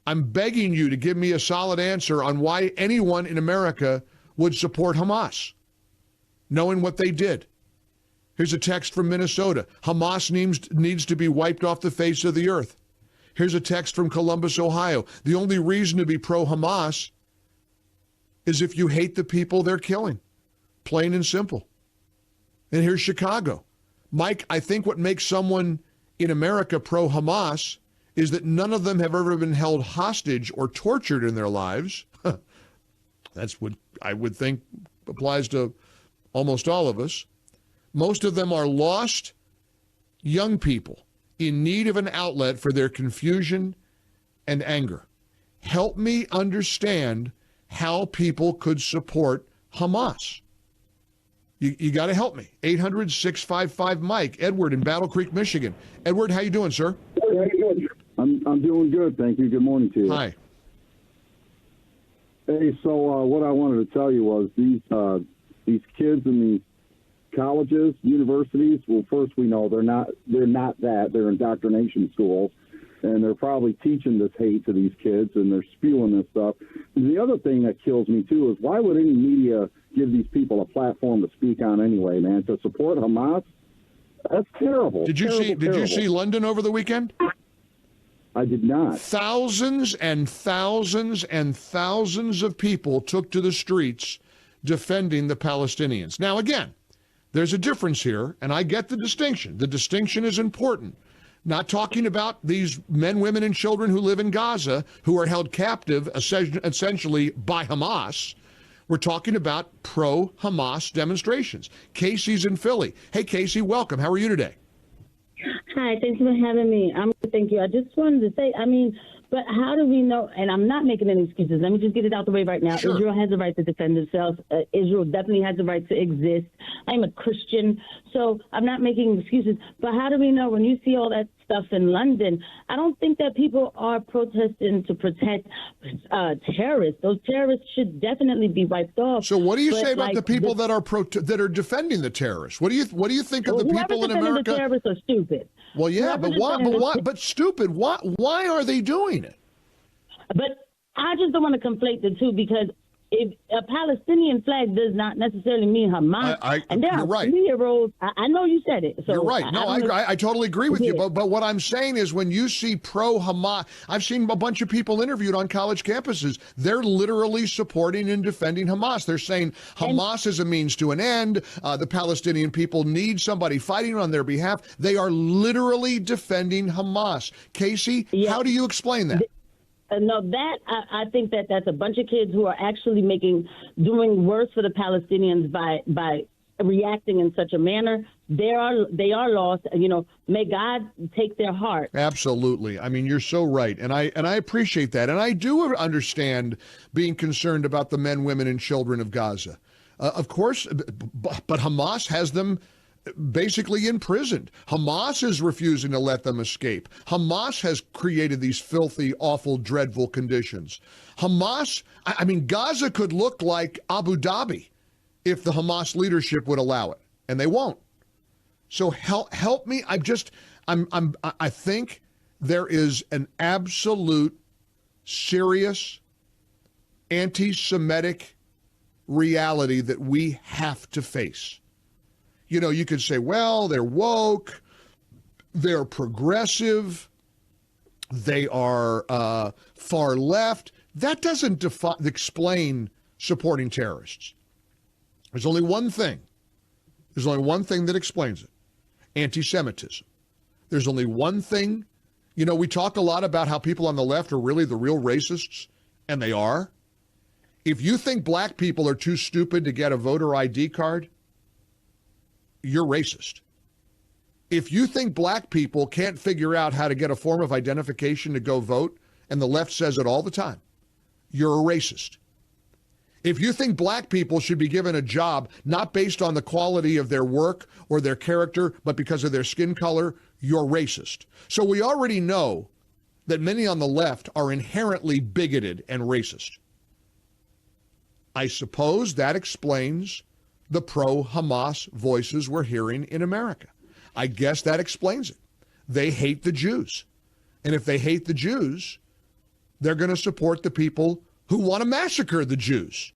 I'm begging you to give me a solid answer on why anyone in America would support Hamas, knowing what they did. Here's a text from Minnesota. Hamas needs to be wiped off the face of the earth. Here's a text from Columbus, Ohio. The only reason to be pro-Hamas is if you hate the people they're killing. Plain and simple. And here's Chicago. Mike, I think what makes someone in America pro-Hamas is that none of them have ever been held hostage or tortured in their lives. That's what I would think applies to almost all of us. Most of them are lost young people in need of an outlet for their confusion and anger. Help me understand how people could support Hamas. You got to help me. 800-655-MIKE. Edward in Battle Creek, Michigan. Edward, how you doing, sir? I'm doing good, thank you. Good morning to you. Hi. Hey, so what I wanted to tell you was these kids in these colleges, universities. Well, first we know they're not that. They're indoctrination schools, and they're probably teaching this hate to these kids, and they're spewing this stuff. And the other thing that kills me too is why would any media give these people a platform to speak on anyway, man? To support Hamas? That's terrible. Did you see London over the weekend? I did not. Thousands and thousands and thousands of people took to the streets defending the Palestinians. Now, again, there's a difference here, and I get the distinction. The distinction is important. Not talking about these men, women, and children who live in Gaza who are held captive essentially by Hamas. We're talking about pro-Hamas demonstrations. Casey's in Philly. Hey, Casey, welcome. How are you today? Hi, thanks for having me. Thank you. I just wanted to say, but how do we know, and I'm not making any excuses. Let me just get it out the way right now. Sure. Israel has the right to defend itself. Israel definitely has the right to exist. I'm a Christian, so I'm not making excuses. But how do we know when you see all that stuff in London? I don't think that people are protesting to protect terrorists. Those terrorists should definitely be wiped off. So what do you say about the people that are defending the terrorists? What do you think of the people in America? The terrorists are stupid. Well, yeah, but why? But stupid. Why are they doing it? But I just don't want to conflate the two, because if a Palestinian flag does not necessarily mean Hamas, and there are 3-year-olds. I know you said it. So you're right. No, I totally agree with you. But what I'm saying is, when you see pro-Hamas, I've seen a bunch of people interviewed on college campuses. They're literally supporting and defending Hamas. They're saying Hamas is a means to an end. The Palestinian people need somebody fighting on their behalf. They are literally defending Hamas. Casey, how do you explain that? No, I think that's a bunch of kids who are actually doing worse for the Palestinians by reacting in such a manner. They are lost. May God take their heart. Absolutely. I mean, you're so right, and I appreciate that, and I do understand being concerned about the men, women, and children of Gaza. Of course, but Hamas has them basically imprisoned. Hamas is refusing to let them escape. Hamas has created these filthy, awful, dreadful conditions. Gaza could look like Abu Dhabi if the Hamas leadership would allow it, and they won't. So help me. I think there is an absolute serious anti-Semitic reality that we have to face. You could say, well, they're woke, they're progressive, they are far left. That doesn't explain supporting terrorists. There's only one thing. There's only one thing that explains it. Anti-Semitism. There's only one thing. We talk a lot about how people on the left are really the real racists, and they are. If you think black people are too stupid to get a voter ID card, you're racist. If you think black people can't figure out how to get a form of identification to go vote, and the left says it all the time, you're a racist. If you think black people should be given a job not based on the quality of their work or their character, but because of their skin color, you're racist. So we already know that many on the left are inherently bigoted and racist. I suppose that explains the pro-Hamas voices we're hearing in America. I guess that explains it. They hate the Jews. And if they hate the Jews, they're going to support the people who want to massacre the Jews.